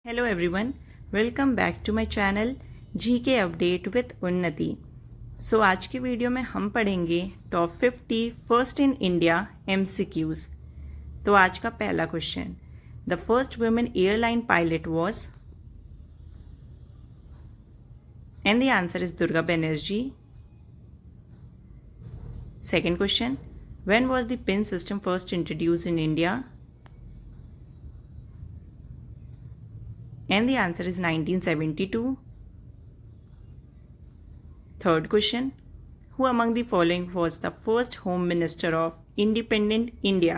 Hello everyone, welcome back to my channel GK update with Unnati. So आज की video में हम पढ़ेंगे top 50 first in India MCQs. तो आज का पहला question, the first women airline pilot was, and the answer is Durga Banerjee. Second question, when was the PIN system first introduced in India? And the answer is 1972. Third question, who among the following was the first Home Minister of independent India?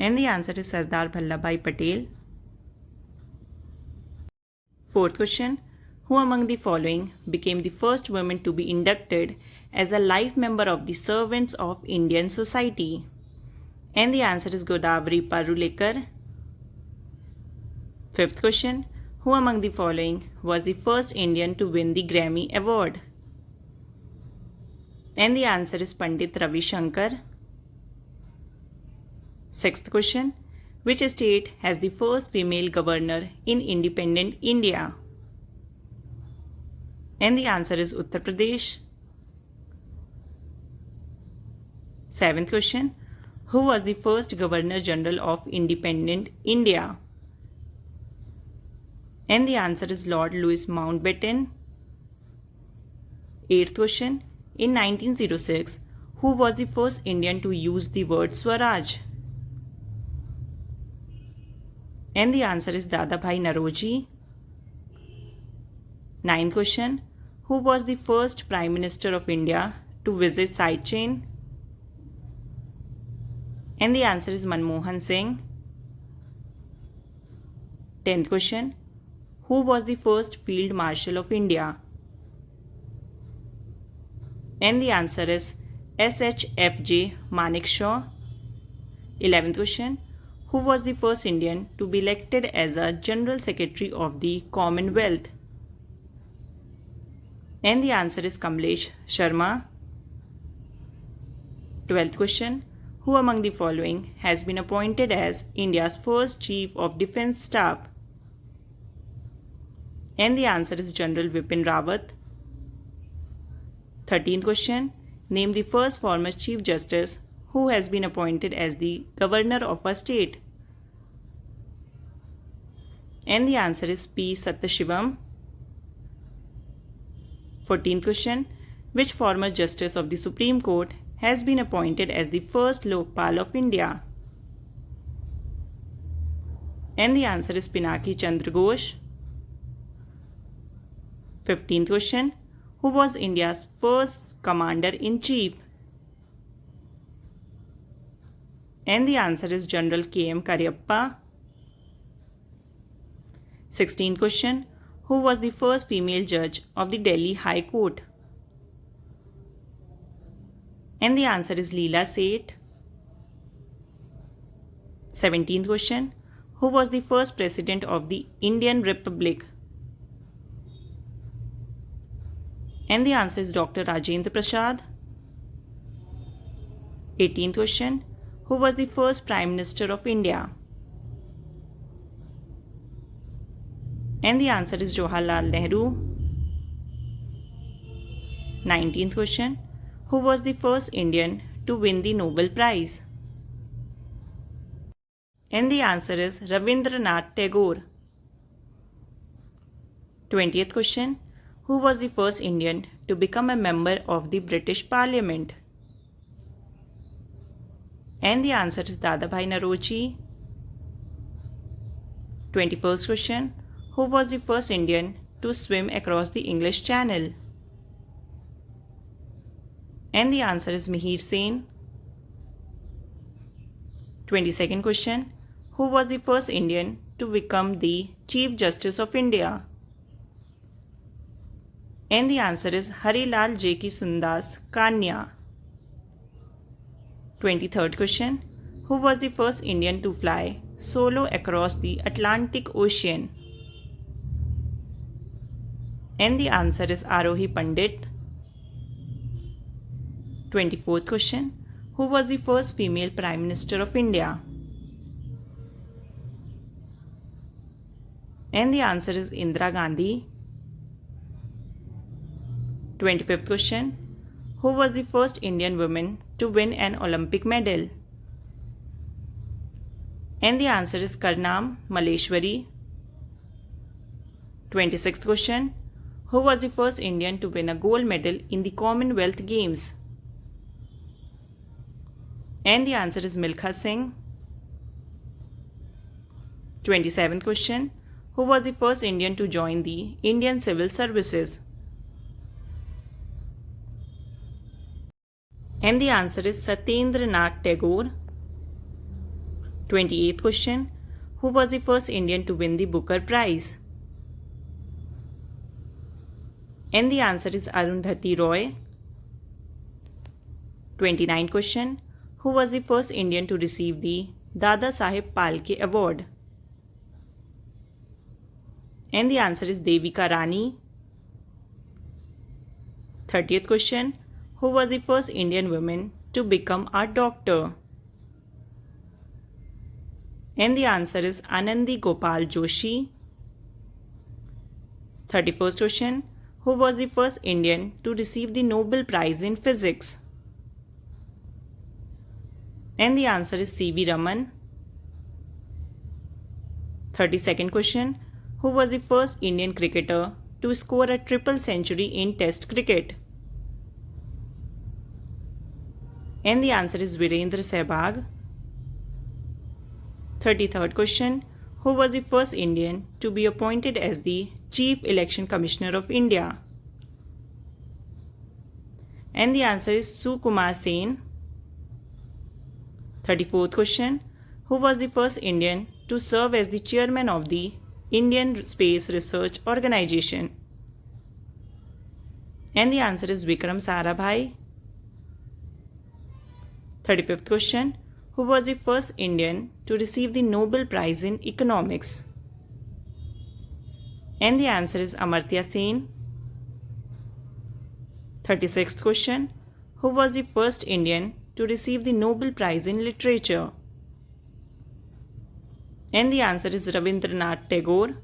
And the answer is Sardar Vallabhbhai Patel. Fourth question, who among the following became the first woman to be inducted as a life member of the Servants of Indian Society? And the answer is Godavari Parulekar. Fifth question, who among the following was the first Indian to win the Grammy Award? And the answer is Pandit Ravi Shankar. Sixth question, which state has the first female governor in independent India? And the answer is Uttar Pradesh. Seventh question, who was the first Governor General of independent India? And the answer is Lord Louis Mountbatten. Eighth question, in 1906, who was the first Indian to use the word Swaraj? And the answer is Dadabhai Naroji. Ninth question, who was the first Prime Minister of India to visit Sidechain? And the answer is Manmohan Singh. Tenth question, who was the first Field Marshal of India? And the answer is SHFJ Manekshaw. 11th question, who was the first Indian to be elected as a General Secretary of the Commonwealth? And the answer is Kamlesh Sharma. 12th question, who among the following has been appointed as India's first Chief of Defence Staff? And the answer is General Vipin Rawat. 13th question, name the first former Chief Justice who has been appointed as the Governor of a state. And the answer is P. Satyashivam. 14th question, which former Justice of the Supreme Court has been appointed as the first Lokpal of India? And the answer is Pinaki Chandra Ghosh. 15th question, who was India's first Commander-in-Chief? And the answer is General K.M. Cariappa. 16th question, who was the first female judge of the Delhi High Court? And the answer is Leela Seth. 17th question, who was the first President of the Indian Republic? And the answer is Dr. Rajendra Prasad. 18th question, who was the first Prime Minister of India? And the answer is Jawaharlal Nehru. 19th question, who was the first Indian to win the Nobel Prize? And the answer is Rabindranath Tagore. 20th question, who was the first Indian to become a member of the British Parliament? And the answer is Dadabhai Naroji. 21st question, who was the first Indian to swim across the English Channel? And the answer is Mihir Sen. 22nd question, who was the first Indian to become the Chief Justice of India? And the answer is Harilal J.K. Sundas Kanya. 23rd question, who was the first Indian to fly solo across the Atlantic Ocean? And the answer is Arohi Pandit. 24th question, who was the first female Prime Minister of India? And the answer is Indira Gandhi. 25th question. Who was the first Indian woman to win an Olympic medal? And the answer is Karnam Malleshwari. 26th question. Who was the first Indian to win a gold medal in the Commonwealth Games? And the answer is Milkha Singh. 27th question. Who was the first Indian to join the Indian Civil Services? And the answer is Satyendra Nath Tagore. 28th question. Who was the first Indian to win the Booker Prize? And the answer is Arundhati Roy. 29th question. Who was the first Indian to receive the Dada Saheb Phalke Award? And the answer is Devika Rani. 30th question. Who was the first Indian woman to become a doctor? And the answer is Anandi Gopal Joshi. 31st question. Who was the first Indian to receive the Nobel Prize in Physics? And the answer is C.V. Raman. 32nd question. Who was the first Indian cricketer to score a triple century in Test cricket? And the answer is Virendra Sehwag. 33rd question. Who was the first Indian to be appointed as the Chief Election Commissioner of India? And the answer is Sukumar Sen. 34th question. Who was the first Indian to serve as the chairman of the Indian Space Research Organization? And the answer is Vikram Sarabhai. 35th question. Who was the first Indian to receive the Nobel Prize in Economics? And the answer is Amartya Sen. 36th question. Who was the first Indian to receive the Nobel Prize in Literature? And the answer is Rabindranath Tagore.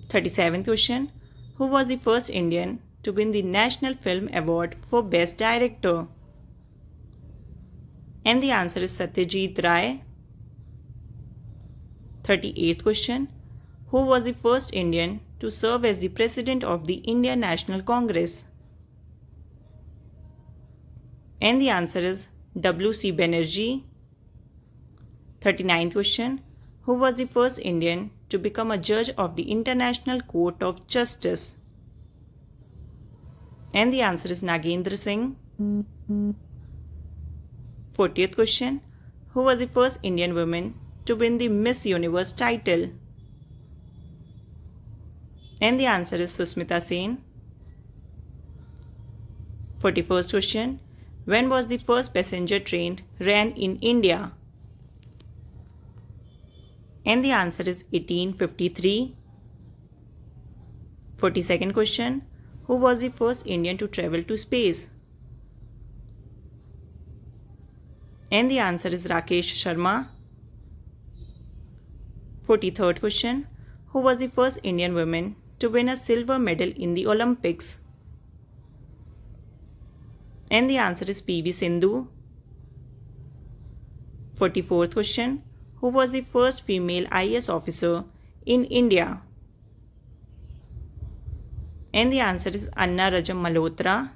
37th question. Who was the first Indian to win the National Film Award for Best Director? And the answer is Satyajit Ray. 38th question. Who was the first Indian to serve as the President of the Indian National Congress? And the answer is W.C. Banerjee. 39th question. Who was the first Indian to become a judge of the International Court of Justice? And the answer is Nagendra Singh. 40th question. Who was the first Indian woman to win the Miss Universe title? And the answer is Susmita Sen. 41st question. When was the first passenger train ran in India? And the answer is 1853. 42nd question. Who was the first Indian to travel to space? And the answer is Rakesh Sharma. 43rd question. Who was the first Indian woman to win a silver medal in the Olympics? And the answer is P.V. Sindhu. 44th question. Who was the first female IAS officer in India? And the answer is Anna Rajam Malhotra.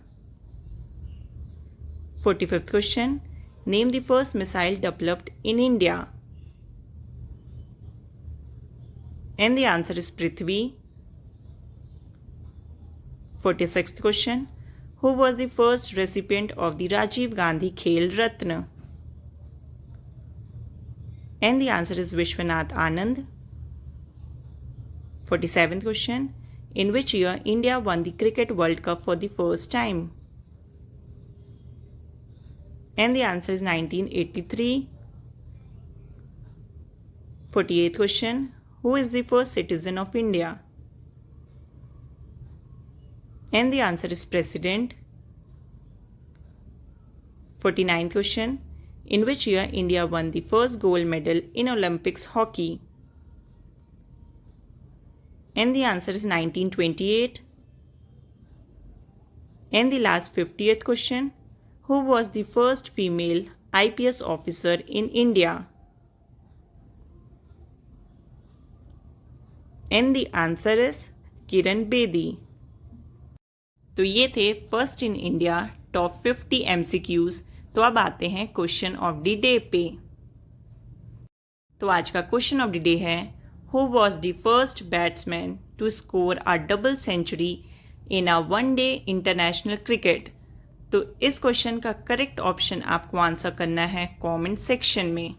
45th question. Name the first missile developed in India. And the answer is Prithvi. 46th question. Who was the first recipient of the Rajiv Gandhi Khel Ratna? And the answer is Vishwanath Anand. 47th question. In which year India won the Cricket World Cup for the first time? And the answer is 1983. 48th question. Who is the first citizen of India? And the answer is President. 49th question. In which year India won the first gold medal in Olympics hockey? And the answer is 1928. And the last 50th question, who was the first female IPS officer in India? And the answer is Kiran Bedi. तो ये थे first in India top 50 MCQs। तो अब आते हैं question of the day पे। तो आज का क्वेश्चन ऑफ द डे है, who was the first batsman to score a double century in a one day international cricket. तो इस क्वेश्चन का करेक्ट ऑप्शन आपको आंसर करना है कमेंट सेक्शन में।